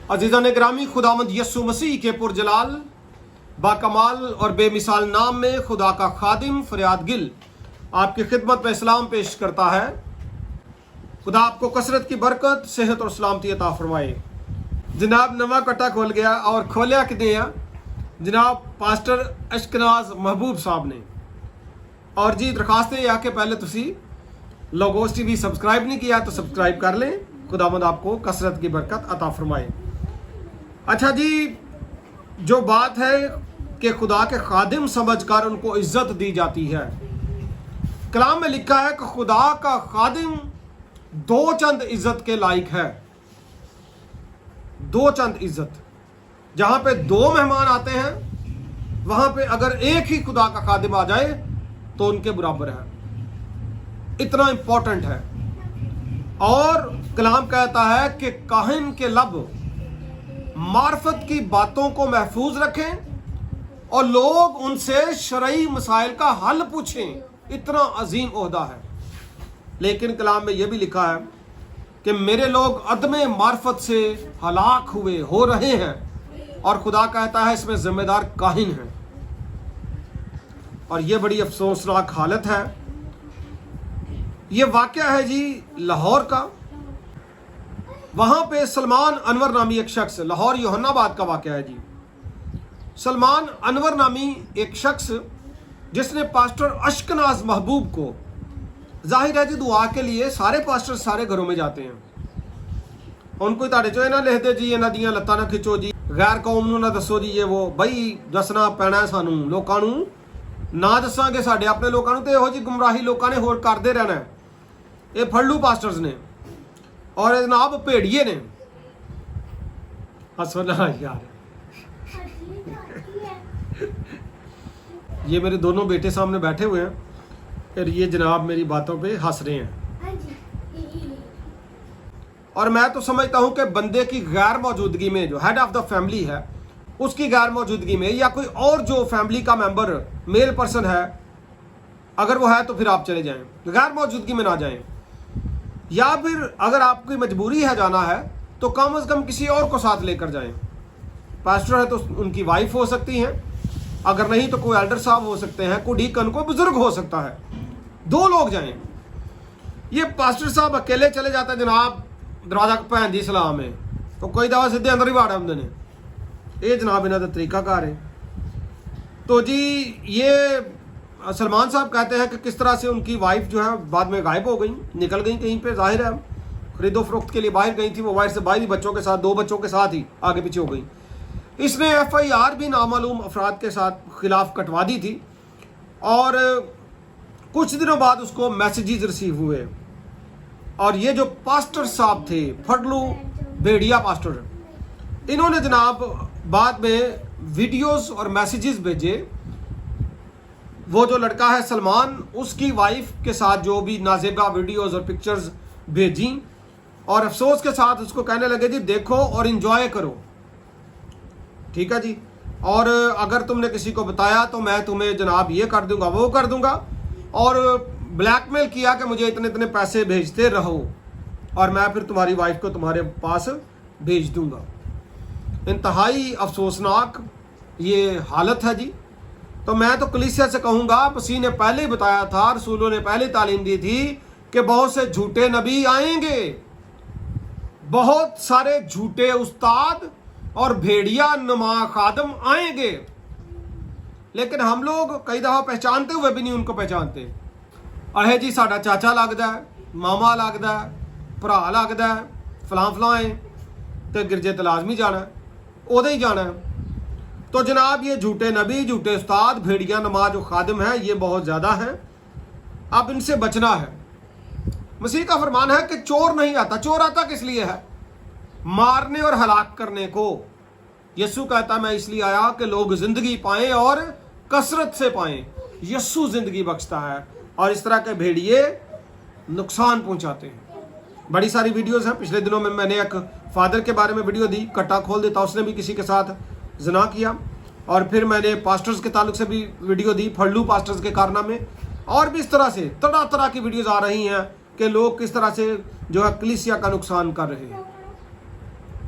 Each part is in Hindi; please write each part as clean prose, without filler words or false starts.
अजीज़ान ग्रामी, खुदावंद यस्सु मसीह के पुरजलाल बाकमाल और बेमिसाल नाम में खुदा का खादिम फरियाद गिल आपकी खिदमत में इस्लाम पेश करता है। खुदा आपको कसरत की बरकत, सेहत और सलामती अता फरमाए। जनाब नवा कट्टा खोल गया और खोलिया कि जनाब पास्टर अशकनाज महबूब साहब ने। और जी दरखास्त है कि पहले तुसी लोगोस टीवी सब्सक्राइब नहीं किया तो सब्सक्राइब कर लें। खुदावंद आपको कसरत की बरकत अता फरमाए। अच्छा जी, जो बात है कि खुदा के खादिम समझकर उनको इज्जत दी जाती है। कलाम में लिखा है कि खुदा का खादिम दो चंद इज्जत के लायक है। दो चंद इज्जत, जहां पे दो मेहमान आते हैं वहां पे अगर एक ही खुदा का खादिम आ जाए तो उनके बराबर है। इतना इंपॉर्टेंट है। और कलाम कहता है कि काहिन के लब मार्फत की बातों को महफूज रखें और लोग उनसे शरई मसाइल का हल पूछें। इतना अजीम ओहदा है। लेकिन कलाम में यह भी लिखा है कि मेरे लोग अदमे मार्फत से हलाक हुए हो रहे हैं, और खुदा कहता है इसमें जिम्मेदार काहिन है। और यह बड़ी अफसोसनाक हालत है। ये वाकया है जी लाहौर का। वहां पे सलमान अनवर नामी एक शख्स, लाहौर योहन्नाबाद का वाकया है जी। सलमान अनवर नामी एक शख्स जिसने पास्टर अशकनाज महबूब को, जाहिर है जी दुआ के लिए सारे पास्टर सारे घरों में जाते हैं, उनको ताड़े चो ना लिखते जी इन्हां दियां लत्तां ना खिचो जी, गैर कौम नूं ना दसो जी, ये वो बई दसना पैना है सानू, लोकां नूं ना दसांगे साडे अपने लोकां नूं ते इहो जी गुमराही लोकां ने होर करदे रहना है। ये फड़लू पास्टर्स ने और जनाब भेड़िए ने। हसो ना यार, ये मेरे दोनों बेटे सामने बैठे हुए हैं और ये जनाब मेरी बातों पे हंस रहे हैं। और मैं तो समझता हूं कि बंदे की गैर मौजूदगी में, जो हेड ऑफ द फैमिली है उसकी गैर मौजूदगी में, या कोई और जो फैमिली का मेंबर मेल पर्सन है अगर वो है तो फिर आप चले जाएं, गैर मौजूदगी में ना जाएं। या फिर अगर आपकी मजबूरी है जाना है तो कम से कम किसी और को साथ लेकर जाएं। पास्टर है तो उनकी वाइफ हो सकती हैं, अगर नहीं तो कोई एल्डर साहब हो सकते हैं, कोई डीकन, कोई बुजुर्ग हो सकता है। दो लोग जाएं। ये पास्टर साहब अकेले चले जाते हैं जनाब दरवाजा भैन दी सलाम है तो कोई दवा सीधे अंदर ही वाड़ा होंगे ने। ये जनाब इन्हों का तरीकाकार है। तो जी ये सलमान साहब कहते हैं कि किस तरह से उनकी वाइफ जो है बाद में गायब हो गई, निकल गई कहीं पे, जाहिर है खरीदो फरोख्त के लिए बाहर गई थी। वो वाइफ से बाहर ही बच्चों के साथ, दो बच्चों के साथ ही आगे पीछे हो गई। इसने FIR भी नामालूम अफराद के साथ खिलाफ कटवा दी थी। और कुछ दिनों बाद उसको मैसेजेस रिसीव हुए और ये जो पास्टर साहब थे, फडलू भेड़िया पास्टर, इन्होंने जनाब बाद में वीडियोस और मैसेजेस भेजे। वो जो लड़का है सलमान, उसकी वाइफ के साथ जो भी नाजेबा वीडियोस और पिक्चर्स भेजी और अफसोस के साथ उसको कहने लगे जी देखो और इंजॉय करो, ठीक है जी, और अगर तुमने किसी को बताया तो मैं तुम्हें जनाब ये कर दूंगा, वो कर दूंगा, और ब्लैकमेल किया कि मुझे इतने इतने पैसे भेजते रहो और मैं फिर तुम्हारी वाइफ को तुम्हारे पास भेज दूंगा। इंतहाई अफसोसनाक ये हालत है जी। तो मैं तो कलीसिया से कहूँगा, मसीह ने पहले ही बताया था, रसूलों ने पहले तालीम दी थी कि बहुत से झूठे नबी आएंगे, बहुत सारे झूठे उस्ताद और भेड़िया नुमा खादम आएंगे। लेकिन हम लोग कई दफ़ा पहचानते हुए भी नहीं उनको पहचानते। अहे जी साडा चाचा लगता है, मामा लगता है, भरा लगता है, फलां फलां है तो गिरजे तो लाजमी जाना है, उदे ही जाना है। तो जनाब ये झूठे नबी, झूठे उस्ताद, भेड़िया नमा जो खादिम है, ये बहुत ज़्यादा हैं। अब इनसे बचना है। मसीह का फरमान है कि चोर नहीं आता। चोर आता किस लिए है? मारने और हलाक करने को। यीशु कहता मैं इसलिए आया कि लोग जिंदगी पाएं और कसरत से पाएं। यीशु जिंदगी बख्शता है और इस तरह के भेड़िए नुकसान पहुंचाते हैं। बड़ी सारी वीडियोस हैं। पिछले दिनों में मैंने एक फादर के बारे में वीडियो दी, कट्टा खोल देता, उसने भी किसी के साथ जना किया। और फिर मैंने पास्टर्स के ताल्लुक से भी वीडियो दी, फड़लू पास्टर्स के कारनामे, और भी इस तरह से तरह तरह की वीडियोस आ रही हैं कि लोग किस तरह से जो है कलीसिया का नुकसान कर रहे हैं।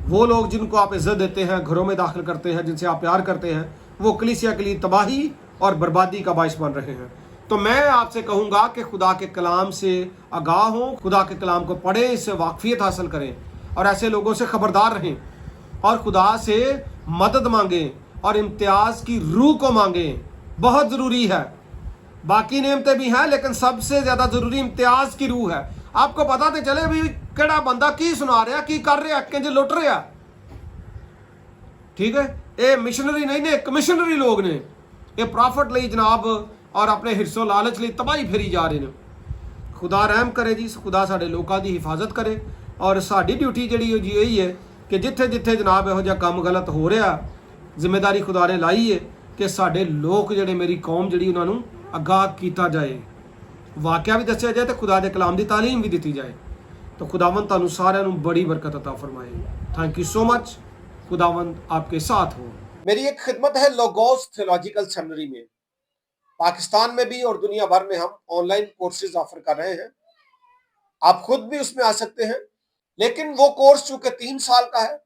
वो लोग जिनको आप इज्जत देते हैं, घरों में दाखिल करते हैं, जिनसे आप प्यार करते हैं, वो कलीसिया के लिए तबाही और बर्बादी का बाइस बन रहे हैं। तो मैं आपसे कहूँगा कि खुदा के कलाम से आगाह हों, खुदा के कलाम को पढ़ें, इससे वाकफियत हासिल करें और ऐसे लोगों से खबरदार रहें और खुदा से मदद मांगें और इम्तियाज़ की रूह को मांगें। बहुत ज़रूरी है। बाकी नेमतें भी हैं, लेकिन सबसे ज़्यादा ज़रूरी इम्तियाज़ की रूह है। आपको पता तो चले भी केड़ा बंदा की सुना रहा, की कर रहा, किंज लुट रहा। ठीक है, ये मिशनरी नहीं ने, कमिशनरी लोग ने। ये प्रॉफिट ਲਈ जनाब और अपने हिस्सों लालच ਲਈ तबाही फेरी जा रहे हैं। खुदा रहम करे जी, खुदा साडे लोगों की हिफाजत करे और साडी ड्यूटी जी जी यही है कि जिथे जिथे जनाब यहो जिहा काम गलत हो रहा, जिम्मेदारी खुदा ने लाई है कि साडे लोग जिहड़े, मेरी कौम जिहड़ी, उन्होंने आगाह किया जाए, वाकया भी दसिया जाए तो खुदा के कलाम की तालीम भी दी जाए। तो खुदावंद तुहानू सारिਆਂ ਨੂੰ बड़ी बरकत अता फरमाए। Thank you so much. खुदावंद आपके साथ हो। मेरी एक खिदमत है लोगोस थियोलॉजिकल सेमिनरी में, पाकिस्तान में भी और दुनिया भर में हम ऑनलाइन कोर्सेज ऑफर कर रहे हैं। आप खुद भी उसमें आ सकते हैं, लेकिन वो कोर्स चूंकि 3 साल का है,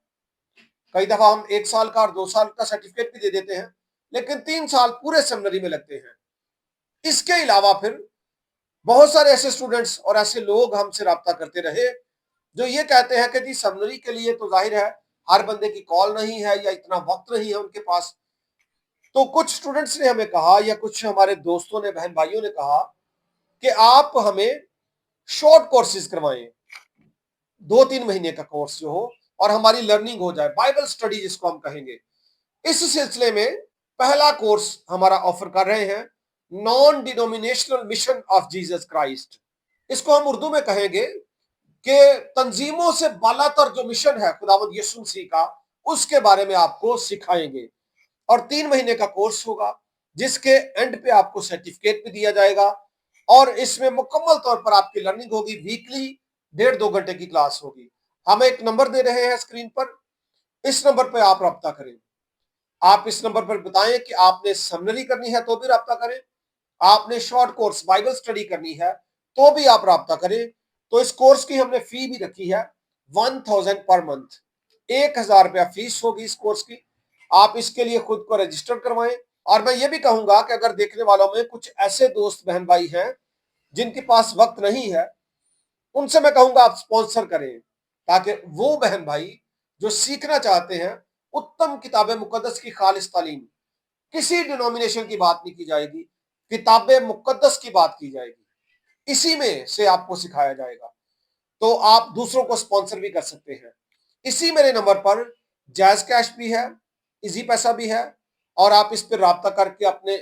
कई दफा हम 1 साल का और 2 साल का सर्टिफिकेट भी दे देते हैं, लेकिन 3 साल पूरे सेमिनरी में लगते हैं। इसके अलावा फिर बहुत सारे ऐसे स्टूडेंट्स और ऐसे लोग हमसे रब्ता करते रहे जो ये कहते हैं कि जी सेमिनरी के लिए तो जाहिर है हर बंदे की कॉल नहीं है या इतना वक्त नहीं है उनके पास। तो कुछ स्टूडेंट्स ने हमें कहा या कुछ हमारे दोस्तों ने, बहन भाइयों ने कहा कि आप हमें शॉर्ट कोर्सेज करवाएं, 2-3 महीने का कोर्स जो हो और हमारी लर्निंग हो जाए, बाइबल स्टडी जिसको हम कहेंगे। इस सिलसिले में पहला कोर्स हमारा ऑफर कर रहे हैं, non denominational mission of Jesus Christ. इसको हम उर्दू में कहेंगे कि तंजीमों से बालातर जो मिशन है खुदावंद यीशु मसीह का, उसके बारे में आपको सिखाएंगे। और 3 महीने का कोर्स होगा जिसके एंड पे आपको सर्टिफिकेट भी दिया जाएगा और इसमें मुकम्मल तौर पर आपकी लर्निंग होगी। वीकली 1.5-2 घंटे की क्लास होगी। हम एक नंबर दे रहे हैं स्क्रीन पर, इस नंबर पर आप रब्ता करें। आप इस नंबर पर बताएं कि आपने सेमिनरी करनी है तो भी रब्ता करें, आपने शॉर्ट कोर्स बाइबल स्टडी करनी है तो भी आप रब्ता करें। तो इस कोर्स की हमने फी भी रखी है 1000 पर मंथ, 1000 रुपया फीस होगी इस कोर्स की। आप इसके लिए खुद को रजिस्टर करवाएं। और मैं ये भी कहूंगा कि अगर देखने वालों में कुछ ऐसे दोस्त बहन भाई हैं जिनके पास वक्त नहीं है, उनसे मैं कहूंगा आप स्पॉन्सर करें, ताकि वो बहन भाई जो सीखना चाहते हैं उत्तम किताबे मुकद्दस की खालिस तालीम, किसी डिनोमिनेशन की बात नहीं की जाएगी, किताबे मुकद्दस की बात की जाएगी, इसी में से आपको सिखाया जाएगा। तो आप दूसरों को स्पॉन्सर भी कर सकते हैं। इसी मेरे नंबर पर जायज कैश भी है, इजी पैसा भी है और आप इस पर राब्ता करके अपने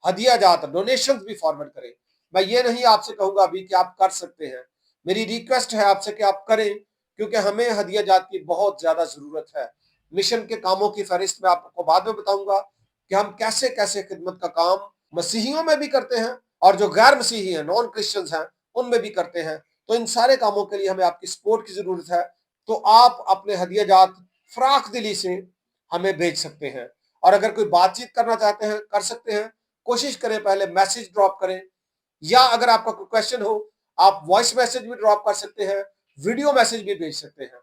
हदिया जात डोनेशंस भी फॉरवर्ड करें। मैं ये नहीं आपसे कहूंगा अभी कि आप कर सकते हैं, मेरी रिक्वेस्ट है आपसे कि आप करें, क्योंकि हमें हदिया जात की बहुत ज्यादा जरूरत है। मिशन के कामों की फहरिस्त मैं आपको बाद में बताऊंगा कि हम कैसे कैसे खिदमत का काम मसीहियों में भी करते हैं और जो गैर मसीही हैं, नॉन क्रिश्चियंस हैं, उनमें भी करते हैं। तो इन सारे कामों के लिए हमें आपकी सपोर्ट की जरूरत है। तो आप अपने हदिया जात फराख दिली से हमें भेज सकते हैं और अगर कोई बातचीत करना चाहते हैं कर सकते हैं। कोशिश करें पहले मैसेज ड्रॉप करें, या अगर आपका कोई क्वेश्चन हो आप वॉइस मैसेज भी ड्रॉप कर सकते हैं, वीडियो मैसेज भी भेज सकते हैं।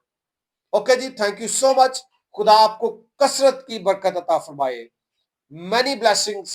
Okay ji, thank you so much. खुदा आपको कसरत की बरकत अता फरमाए। Many blessings.